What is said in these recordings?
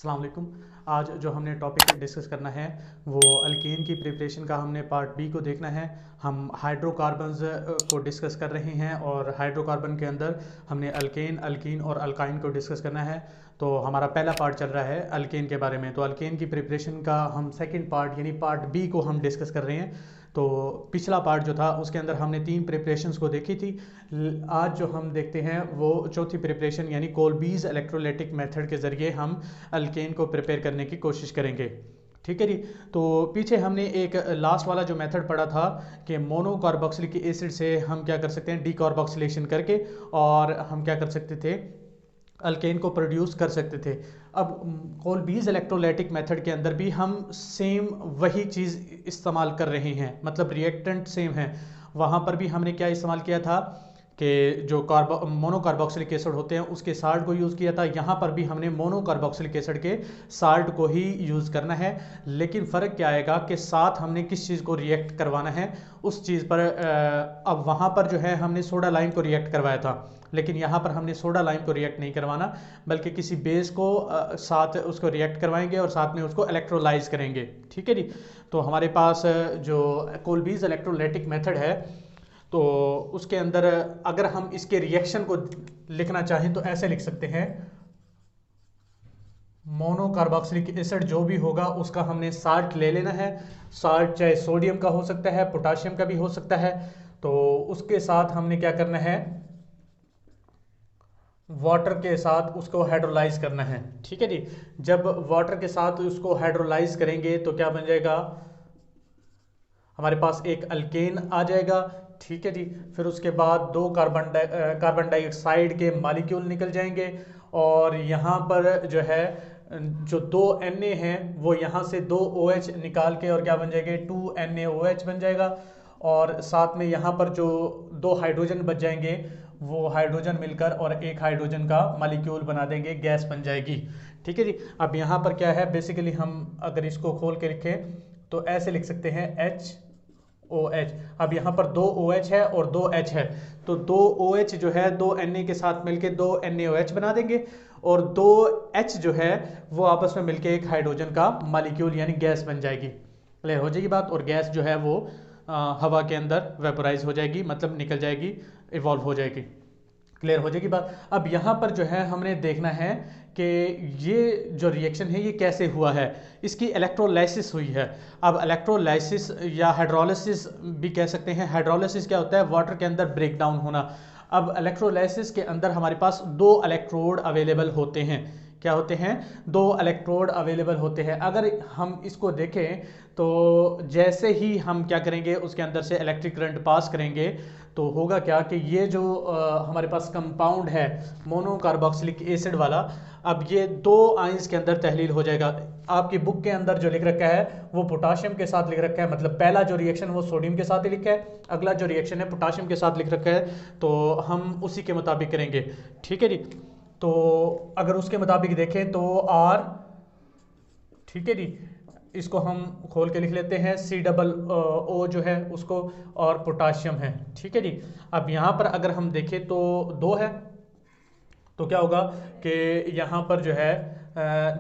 अस्सलाम वालेकुम। आज जो हमने टॉपिक डिस्कस करना है वो अल्केन की प्रिपरेशन का हमने पार्ट बी को देखना है। हम हाइड्रोकार्बन्स को डिस्कस कर रहे हैं और हाइड्रोकार्बन के अंदर हमने अल्केन, अल्कीन और अल्काइन को डिस्कस करना है। तो हमारा पहला पार्ट चल रहा है अल्केन के बारे में। तो अल्केन की प्रिपरेशन का हम सेकंड पार्ट यानी पार्ट बी को हम डिस्कस कर रहे हैं। तो पिछला पार्ट जो था उसके अंदर हमने 3 प्रिपरेशंस को देखी थी। आज जो हम देखते हैं वो चौथी प्रिपरेशन यानी कोल्बीज इलेक्ट्रोलाइटिक मेथड के ज़रिए हम अल्केन को प्रिपेयर करने की कोशिश करेंगे। ठीक है जी। तो पीछे हमने एक लास्ट वाला जो मेथड पढ़ा था कि मोनोकार्बोक्सिलिक एसिड से हम क्या कर सकते हैं, डीकार्बोक्सिलेशन करके, और हम क्या कर सकते थे, अल्केन को प्रोड्यूस कर सकते थे। अब कोल्बीज इलेक्ट्रोलाइटिक मेथड के अंदर भी हम सेम वही चीज़ इस्तेमाल कर रहे हैं, मतलब रिएक्टेंट सेम है। वहाँ पर भी हमने क्या इस्तेमाल किया था कि जो मोनोकार्बोक्सिलिक एसिड होते हैं उसके साल्ट को यूज़ किया था। यहाँ पर भी हमने मोनोकार्बोक्सिलिक एसिड के साल्ट को ही यूज़ करना है। लेकिन फ़र्क क्या आएगा कि साथ हमने किस चीज़ को रिएक्ट करवाना है उस चीज़ पर। अब वहाँ पर जो है हमने सोडा लाइम को रिएक्ट करवाया था, लेकिन यहाँ पर हमने सोडा लाइम को रिएक्ट नहीं करवाना, बल्कि किसी बेस को साथ उसको रिएक्ट करवाएंगे और साथ में उसको इलेक्ट्रोलाइज करेंगे। ठीक है जी। तो हमारे पास जो कोल्बीज इलेक्ट्रोलाइटिक मेथड है तो उसके अंदर अगर हम इसके रिएक्शन को लिखना चाहें तो ऐसे लिख सकते हैं, मोनोकार्बोक्सिलिक एसिड जो भी होगा उसका हमने साल्ट ले लेना है। साल्ट चाहे सोडियम का हो सकता है, पोटाशियम का भी हो सकता है। तो उसके साथ हमने क्या करना है, वाटर के साथ उसको हाइड्रोलाइज करना है। ठीक है जी। जब वाटर के साथ उसको हाइड्रोलाइज करेंगे तो क्या बन जाएगा, हमारे पास एक अल्केन आ जाएगा। ठीक है जी। फिर उसके बाद 2 कार्बन डाइऑक्साइड के मॉलिक्यूल निकल जाएंगे और यहाँ पर जो है जो 2 Na हैं वो यहाँ से 2 OH निकाल के और क्या बन जाएंगे, 2 NaOH बन जाएगा। और साथ में यहाँ पर जो 2 हाइड्रोजन बच जाएंगे वो हाइड्रोजन मिलकर और एक हाइड्रोजन का मॉलिक्यूल बना देंगे, गैस बन जाएगी। ठीक है जी। अब यहाँ पर क्या है, बेसिकली हम अगर इसको खोल के लिखें तो ऐसे लिख सकते हैं HOH। अब यहाँ पर 2 OH है और 2 H है, तो 2 OH जो है 2 Na के साथ मिलके 2 NaOH बना देंगे और 2 H जो है वो आपस में मिलके एक हाइड्रोजन का मॉलिक्यूल यानी गैस बन जाएगी। क्लियर हो जाएगी बात। और गैस जो है वो हवा के अंदर वेपोराइज हो जाएगी, मतलब निकल जाएगी, इवॉल्व हो जाएगी। क्लियर हो जाएगी बात। अब यहाँ पर जो है हमने देखना है कि ये जो रिएक्शन है ये कैसे हुआ है, इसकी इलेक्ट्रोलाइसिस हुई है। अब इलेक्ट्रोलाइसिस या हाइड्रोलिसिस भी कह सकते हैं। हाइड्रोलिसिस क्या होता है, वाटर के अंदर ब्रेक डाउन होना। अब इलेक्ट्रोलाइसिस के अंदर हमारे पास 2 इलेक्ट्रोड अवेलेबल होते हैं। क्या होते हैं, 2 इलेक्ट्रोड अवेलेबल होते हैं। अगर हम इसको देखें तो जैसे ही हम क्या करेंगे, उसके अंदर से इलेक्ट्रिक करंट पास करेंगे तो होगा क्या कि ये जो हमारे पास कंपाउंड है मोनोकार्बोक्सिलिक एसिड वाला, अब ये 2 आयंस के अंदर तहलील हो जाएगा। आपकी बुक के अंदर जो लिख रखा है वो पोटाशियम के साथ लिख रखा है, मतलब पहला जो रिएक्शन वो सोडियम के साथ ही लिखा है, अगला जो रिएक्शन है पोटाशियम के साथ लिख रखा है, तो हम उसी के मुताबिक करेंगे। ठीक है जी। तो अगर उसके मुताबिक देखें तो R, ठीक है जी, इसको हम खोल के लिख लेते हैं COO जो है उसको, और पोटाशियम है। ठीक है जी। अब यहाँ पर अगर हम देखें तो 2 है, तो क्या होगा कि यहाँ पर जो है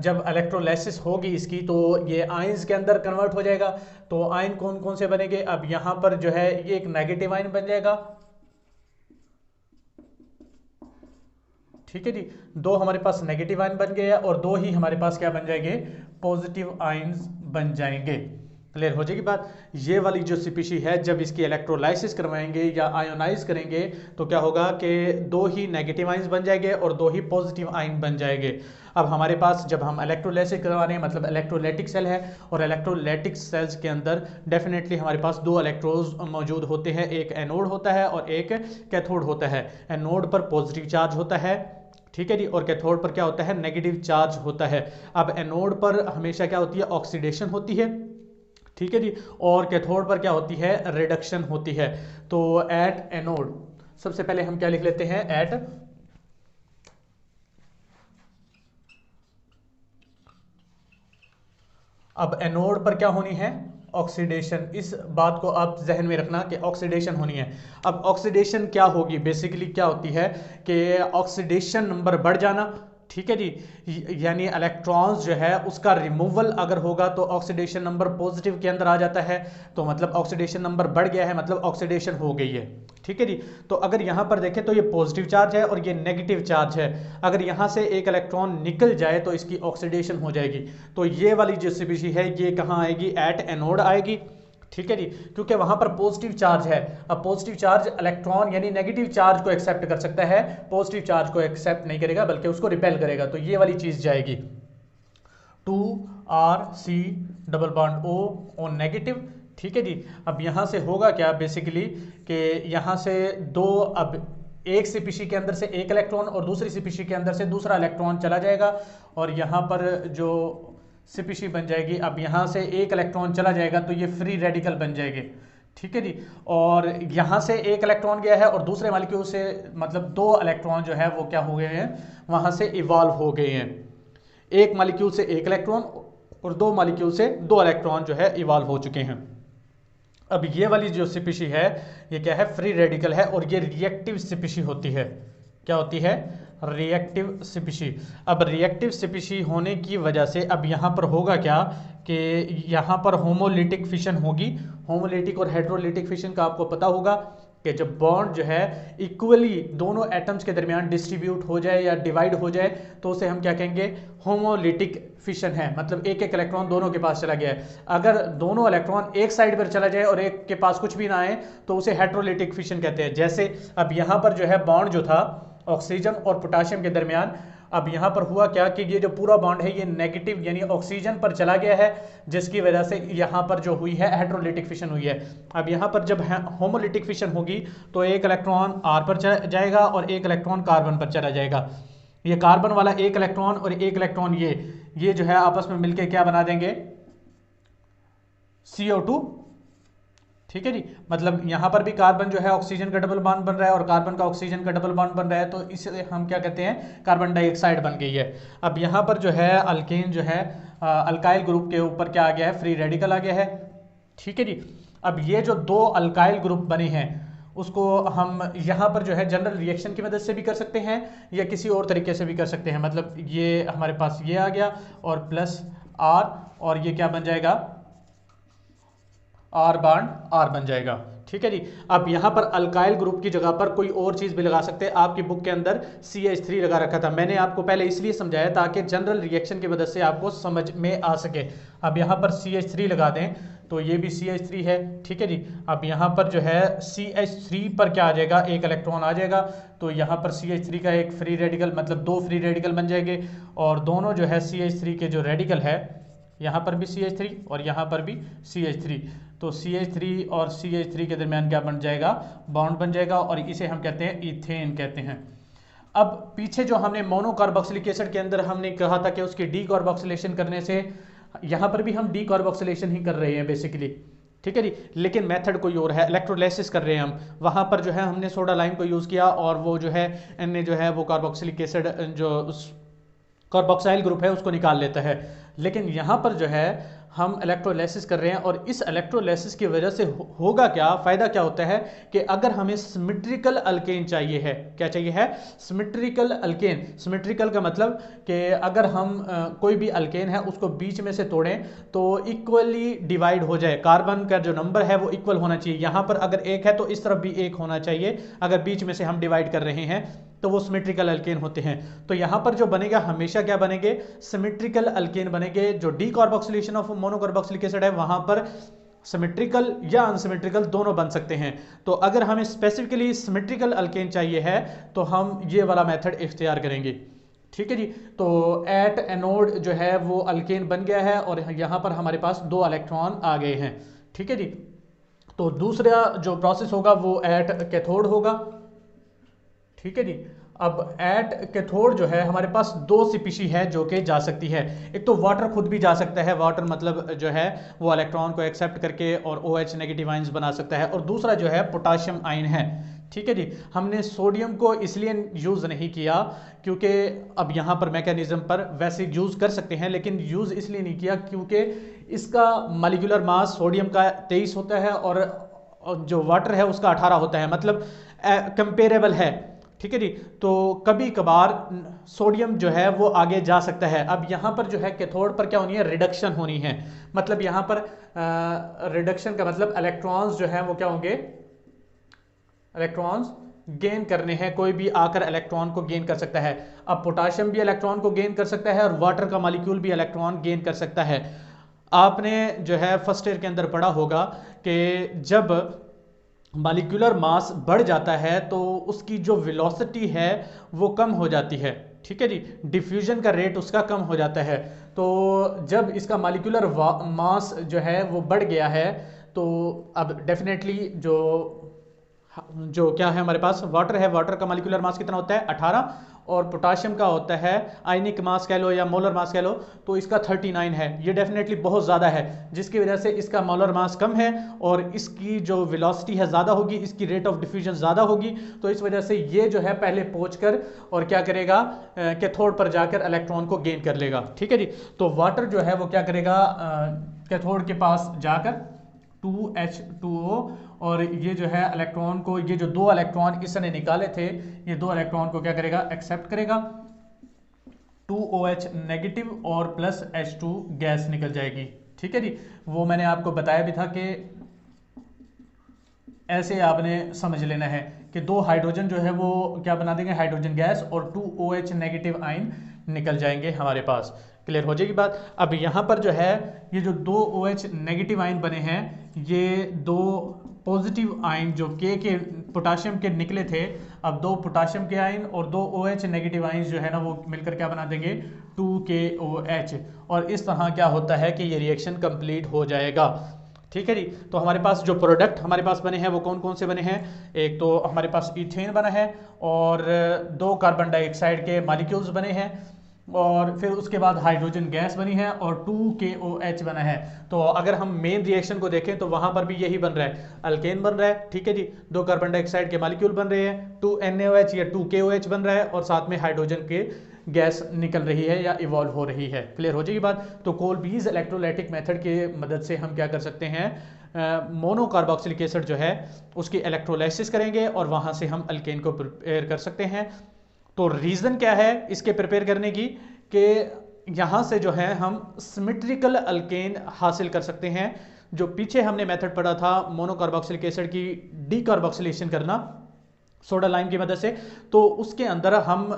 जब इलेक्ट्रोलाइसिस होगी इसकी तो ये आयंस के अंदर कन्वर्ट हो जाएगा। तो आयन कौन कौन से बनेंगे, अब यहाँ पर जो है ये एक नेगेटिव आयन बन जाएगा। ठीक है जी। 2 हमारे पास नेगेटिव आयन बन गए और 2 ही हमारे पास क्या बन जाएंगे, पॉजिटिव आयंस बन जाएंगे। क्लियर हो जाएगी बात। ये वाली जो स्पीशी है जब इसकी इलेक्ट्रोलाइसिस करवाएंगे या आयोनाइज करेंगे तो क्या होगा कि 2 ही नेगेटिव आयंस बन जाएंगे और 2 ही पॉजिटिव आयन बन जाएंगे। अब हमारे पास जब हम इलेक्ट्रोलाइसिस करवा रहे हैं मतलब इलेक्ट्रोलाइटिक सेल है, और इलेक्ट्रोलाइटिक सेल्स के अंदर डेफिनेटली हमारे पास 2 इलेक्ट्रोड्स मौजूद होते हैं, एक एनोड होता है और एक कैथोड होता है। एनोड पर पॉजिटिव चार्ज होता है, ठीक है जी, और कैथोड पर क्या होता है, नेगेटिव चार्ज होता है। अब एनोड पर हमेशा क्या होती है, ऑक्सीडेशन होती है, ठीक है जी, और कैथोड पर क्या होती है, रिडक्शन होती है। तो एट एनोड सबसे पहले हम क्या लिख लेते हैं, एट अब एनोड पर क्या होनी है, ऑक्सीडेशन। इस बात को आप जहन में रखना कि ऑक्सीडेशन होनी है। अब ऑक्सीडेशन क्या होगी, बेसिकली क्या होती है कि ऑक्सीडेशन नंबर बढ़ जाना, ठीक है जी। यानी इलेक्ट्रॉन्स जो है उसका रिमूवल अगर होगा तो ऑक्सीडेशन नंबर पॉजिटिव के अंदर आ जाता है, तो मतलब ऑक्सीडेशन नंबर बढ़ गया है, मतलब ऑक्सीडेशन हो गई है। ठीक है जी। तो अगर यहाँ पर देखें तो ये पॉजिटिव चार्ज है और ये नेगेटिव चार्ज है। अगर यहाँ से एक इलेक्ट्रॉन निकल जाए तो इसकी ऑक्सीडेशन हो जाएगी। तो ये वाली जो स्पीशीज है ये कहाँ आएगी, एट एनोड आएगी। ठीक है जी, क्योंकि वहां पर पॉजिटिव चार्ज है। अब पॉजिटिव चार्ज इलेक्ट्रॉन यानी नेगेटिव चार्ज को एक्सेप्ट कर सकता है, पॉजिटिव चार्ज को एक्सेप्ट नहीं करेगा बल्कि उसको रिपेल करेगा। तो ये वाली चीज जाएगी 2R double bond O negative. ठीक है जी। अब यहां से होगा क्या बेसिकली कि यहां से दो, अब एक स्पीशी के अंदर से एक इलेक्ट्रॉन और दूसरी स्पीशी के अंदर से दूसरा इलेक्ट्रॉन चला जाएगा और यहाँ पर जो स्पीशी बन जाएगी, अब यहाँ से एक इलेक्ट्रॉन चला जाएगा तो ये फ्री रेडिकल बन जाएंगे। ठीक है जी। और यहाँ से एक इलेक्ट्रॉन गया है और दूसरे मॉलिक्यूल से मतलब दो इलेक्ट्रॉन जो है वो क्या हो गए हैं, वहाँ से इवॉल्व हो गए हैं। एक मॉलिक्यूल से एक इलेक्ट्रॉन और दो मॉलिक्यूल से दो इलेक्ट्रॉन जो है इवॉल्व हो चुके हैं। अब ये वाली जो स्पीशी है ये क्या है, फ्री रेडिकल है और ये रिएक्टिव स्पीशी होती है। क्या होती है, रिएक्टिव स्पीशी। अब रिएक्टिव स्पीशी होने की वजह से अब यहाँ पर होगा क्या कि यहाँ पर होमोलिटिक फिशन होगी। होमोलिटिक और हेट्रोलिटिक फिशन का आपको पता होगा कि जब बॉन्ड जो है इक्वली दोनों एटम्स के दरमियान डिस्ट्रीब्यूट हो जाए या डिवाइड हो जाए तो उसे हम क्या कहेंगे, होमोलिटिक फिशन है। मतलब एक एक इलेक्ट्रॉन दोनों के पास चला गया है। अगर दोनों इलेक्ट्रॉन एक साइड पर चला जाए और एक के पास कुछ भी ना आए तो उसे हेट्रोलिटिक फिशन कहते हैं। जैसे अब यहाँ पर जो है बॉन्ड जो था ऑक्सीजन और पोटाशियम के दरमियान, अब यहाँ पर हुआ क्या कि ये जो पूरा बॉन्ड है ये नेगेटिव यानी ऑक्सीजन पर चला गया है, जिसकी वजह से यहाँ पर जो हुई है हेट्रोलिटिक फिशन हुई है। अब यहाँ पर जब होमोलिटिक फिशन होगी तो एक इलेक्ट्रॉन R पर चला जाएगा और एक इलेक्ट्रॉन कार्बन पर चला जाएगा। ये कार्बन वाला एक इलेक्ट्रॉन और एक इलेक्ट्रॉन ये जो है आपस में मिलके क्या बना देंगे, CO2। ठीक है जी। मतलब यहाँ पर भी कार्बन जो है ऑक्सीजन का डबल बॉन्ड बन रहा है और कार्बन का ऑक्सीजन का डबल बॉन्ड बन रहा है, तो इसे हम क्या कहते हैं, कार्बन डाइऑक्साइड बन गई है। अब यहाँ पर जो है अल्केन जो है अल्काइल ग्रुप के ऊपर क्या आ गया है, फ्री रेडिकल आ गया है। ठीक है जी। अब ये जो दो अल्काइल ग्रुप बने हैं उसको हम यहाँ पर जो है जनरल रिएक्शन की मदद से भी कर सकते हैं या किसी और तरीके से भी कर सकते हैं। मतलब ये हमारे पास ये आ गया और प्लस R और ये क्या बन जाएगा, R बॉन्ड R बन जाएगा। ठीक है जी। अब यहाँ पर अल्काइल ग्रुप की जगह पर कोई और चीज भी लगा सकते हैं। आपकी बुक के अंदर CH3 लगा रखा था, मैंने आपको पहले इसलिए समझाया ताकि जनरल रिएक्शन की मदद से आपको समझ में आ सके। अब यहाँ पर CH3 लगा दें तो ये भी CH3 है। ठीक है जी। अब यहाँ पर जो है CH3 पर क्या आ जाएगा, एक इलेक्ट्रॉन आ जाएगा, तो यहाँ पर CH3 का एक फ्री रेडिकल मतलब दो फ्री रेडिकल बन जाएंगे और दोनों जो है CH3 के जो रेडिकल है यहाँ पर भी CH3 और यहाँ पर भी CH3, तो CH3 और CH3 के दरमियान क्या बन जाएगा, बॉन्ड बन जाएगा और इसे हम कहते हैं इथेन कहते हैं। अब पीछे जो हमने मोनोकार्बोक्सिलिक एसिड के अंदर हमने कहा था कि उसकी डीकार्बोक्सिलेशन करने से, यहाँ पर भी हम डीकार्बोक्सिलेशन ही कर रहे हैं बेसिकली। ठीक है जी। लेकिन मेथड कोई और है, इलेक्ट्रोलाइसिस कर रहे हैं हम। वहाँ पर जो है हमने सोडा लाइम को यूज़ किया और वो जो है एन जो है वो कार्बोक्सिलिक एसिड जो कार्बोक्साइल ग्रुप है उसको निकाल लेता है। लेकिन यहाँ पर जो है हम इलेक्ट्रोलाइसिस कर रहे हैं और इस इलेक्ट्रोलाइसिस की वजह से होगा क्या, फ़ायदा क्या होता है कि अगर हमें सिमेट्रिकल अल्केन चाहिए है, क्या चाहिए है, सिमेट्रिकल अल्केन। सिमेट्रिकल का मतलब कि अगर हम कोई भी अल्केन है उसको बीच में से तोड़ें तो इक्वली डिवाइड हो जाए, कार्बन का जो नंबर है वो इक्वल होना चाहिए। यहाँ पर अगर एक है तो इस तरफ भी एक होना चाहिए, अगर बीच में से हम डिवाइड कर रहे हैं तो वो सिमेट्रिकल अल्केन होते हैं। तो यहाँ पर जो बनेगा हमेशा क्या बनेंगे, सिमेट्रिकल अल्केन बनेंगे। जो डीकार्बोक्सिलेशन ऑफ मोनोकार्बोक्सिलिक एसिड है वहाँ पर सिमेट्रिकल या अनसिमेट्रिकल दोनों बन सकते हैं। तो अगर हमें स्पेसिफिकली सिमेट्रिकल अल्केन चाहिए है तो हम ये वाला मेथड इख्तियार करेंगे। ठीक है जी। तो एट एनोड जो है वो अल्केन बन गया है और यहाँ पर हमारे पास दो इलेक्ट्रॉन आ गए हैं। ठीक है जी। तो दूसरा जो प्रोसेस होगा वो एट कैथोड होगा। ठीक है जी। अब एट कैथोड जो है हमारे पास दो स्पीशी है जो कि जा सकती है। एक तो वाटर खुद भी जा सकता है, वाटर मतलब जो है वो इलेक्ट्रॉन को एक्सेप्ट करके और OH नेगेटिव आइंस बना सकता है, और दूसरा जो है पोटाशियम आयन है। ठीक है जी। हमने सोडियम को इसलिए यूज़ नहीं किया क्योंकि अब यहाँ पर मैकेनिज्म पर वैसे यूज़ कर सकते हैं लेकिन यूज़ इसलिए नहीं किया क्योंकि इसका मॉलिक्यूलर मास सोडियम का 23 होता है और जो वाटर है उसका 18 होता है, मतलब कंपेरेबल है। ठीक है जी। तो कभी कभार सोडियम जो है वो आगे जा सकता है। अब यहाँ पर जो है कैथोड पर क्या होनी है, रिडक्शन होनी है। मतलब यहाँ पर रिडक्शन का मतलब इलेक्ट्रॉन्स जो है वो क्या होंगे, इलेक्ट्रॉन्स गेन करने हैं, कोई भी आकर इलेक्ट्रॉन को गेन कर सकता है। अब पोटाशियम भी इलेक्ट्रॉन को गेन कर सकता है और वाटर का मॉलिक्यूल भी इलेक्ट्रॉन गेन कर सकता है। आपने जो है फर्स्ट ईयर के अंदर पढ़ा होगा कि जब मॉलिक्यूलर मास बढ़ जाता है तो उसकी जो वेलोसिटी है वो कम हो जाती है, ठीक है जी, डिफ्यूजन का रेट उसका कम हो जाता है। तो जब इसका मॉलिक्यूलर मास जो है वो बढ़ गया है तो अब डेफिनेटली जो क्या है हमारे पास वाटर है, वाटर का मॉलिक्यूलर मास कितना होता है 18, और पोटाशियम का होता है आयनिक मास कह लो या मोलर मास कह लो तो इसका 39 है। ये डेफिनेटली बहुत ज़्यादा है, जिसकी वजह से इसका मोलर मास कम है और इसकी जो वेलोसिटी है ज़्यादा होगी, इसकी रेट ऑफ डिफ्यूजन ज़्यादा होगी। तो इस वजह से ये जो है पहले पहुंचकर और क्या करेगा, कैथोड पर जाकर इलेक्ट्रॉन को गेन कर लेगा, ठीक है जी। तो वाटर जो है वो क्या करेगा, कैथोड के पास जाकर 2H2O, और ये जो है इलेक्ट्रॉन को, ये जो दो इलेक्ट्रॉन इसने निकाले थे, ये दो इलेक्ट्रॉन को क्या करेगा, एक्सेप्ट करेगा। 2OH नेगेटिव और प्लस H2 गैस निकल जाएगी, ठीक है जी। वो मैंने आपको बताया भी था कि ऐसे आपने समझ लेना है कि दो हाइड्रोजन जो है वो क्या बना देंगे, हाइड्रोजन गैस, और 2OH नेगेटिव आयन निकल जाएंगे हमारे पास। क्लियर हो जाएगी बात। अब यहाँ पर जो है ये जो दो OH नेगेटिव आयन बने हैं, ये दो पॉजिटिव आयन जो के पोटाशियम के निकले थे, अब दो पोटाशियम के आयन और दो OH नेगेटिव आयन जो है ना वो मिलकर क्या बना देंगे, 2KOH, और इस तरह क्या होता है कि ये रिएक्शन कंप्लीट हो जाएगा, ठीक है जी। तो हमारे पास जो प्रोडक्ट हमारे पास बने हैं वो कौन कौन से बने हैं, एक तो हमारे पास इथेन बना है और दो कार्बन डाइऑक्साइड के मॉलिक्यूल्स बने हैं, और फिर उसके बाद हाइड्रोजन गैस बनी है और 2KOH बना है। तो अगर हम मेन रिएक्शन को देखें तो वहां पर भी यही बन रहा है, अल्केन बन रहा है, ठीक है जी, दो कार्बन डाइऑक्साइड के मॉलिक्यूल बन रहे हैं, 2NaOH या 2KOH बन रहा है, और साथ में हाइड्रोजन के गैस निकल रही है या इवॉल्व हो रही है। क्लियर हो जाएगी बात। तो कोलबीज इलेक्ट्रोलाइटिक मेथड के मदद से हम क्या कर सकते हैं, मोनोकार्बोक्सिलिक एसिड जो है उसकी इलेक्ट्रोलाइसिस करेंगे और वहां से हम अल्केन को प्रिपेयर कर सकते हैं। तो रीज़न क्या है इसके प्रिपेयर करने की, कि यहाँ से जो है हम सिमेट्रिकल अल्केन हासिल कर सकते हैं। जो पीछे हमने मेथड पढ़ा था मोनोकार्बोक्सिलिक एसिड की डीकार्बोक्सिलेशन करना सोडा लाइम की मदद से, तो उसके अंदर हम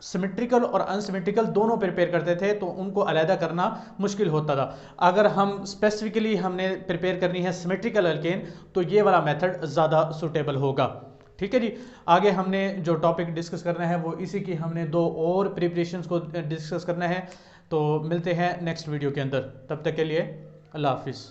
सिमेट्रिकल और अनसिमेट्रिकल दोनों प्रिपेयर करते थे, तो उनको अलहदा करना मुश्किल होता था। अगर हम स्पेसिफिकली हमने प्रिपेयर करनी है सिमेट्रिकल अल्केन तो ये वाला मेथड ज़्यादा सूटेबल होगा, ठीक है जी। आगे हमने जो टॉपिक डिस्कस करना है वो इसी की हमने दो और प्रिपरेशंस को डिस्कस करना है। तो मिलते हैं नेक्स्ट वीडियो के अंदर, तब तक के लिए अल्लाह हाफिज़।